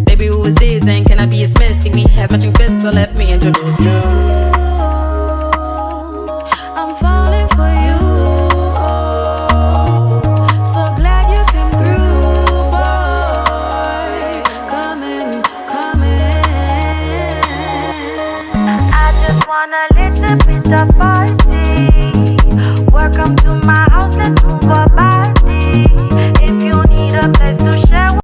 Baby, who is this and can I be his missy? We have matching fits, so let me introduce you. I'm falling for you. So glad you came through, boy. Come in, come in. I just want a little bit of vibe.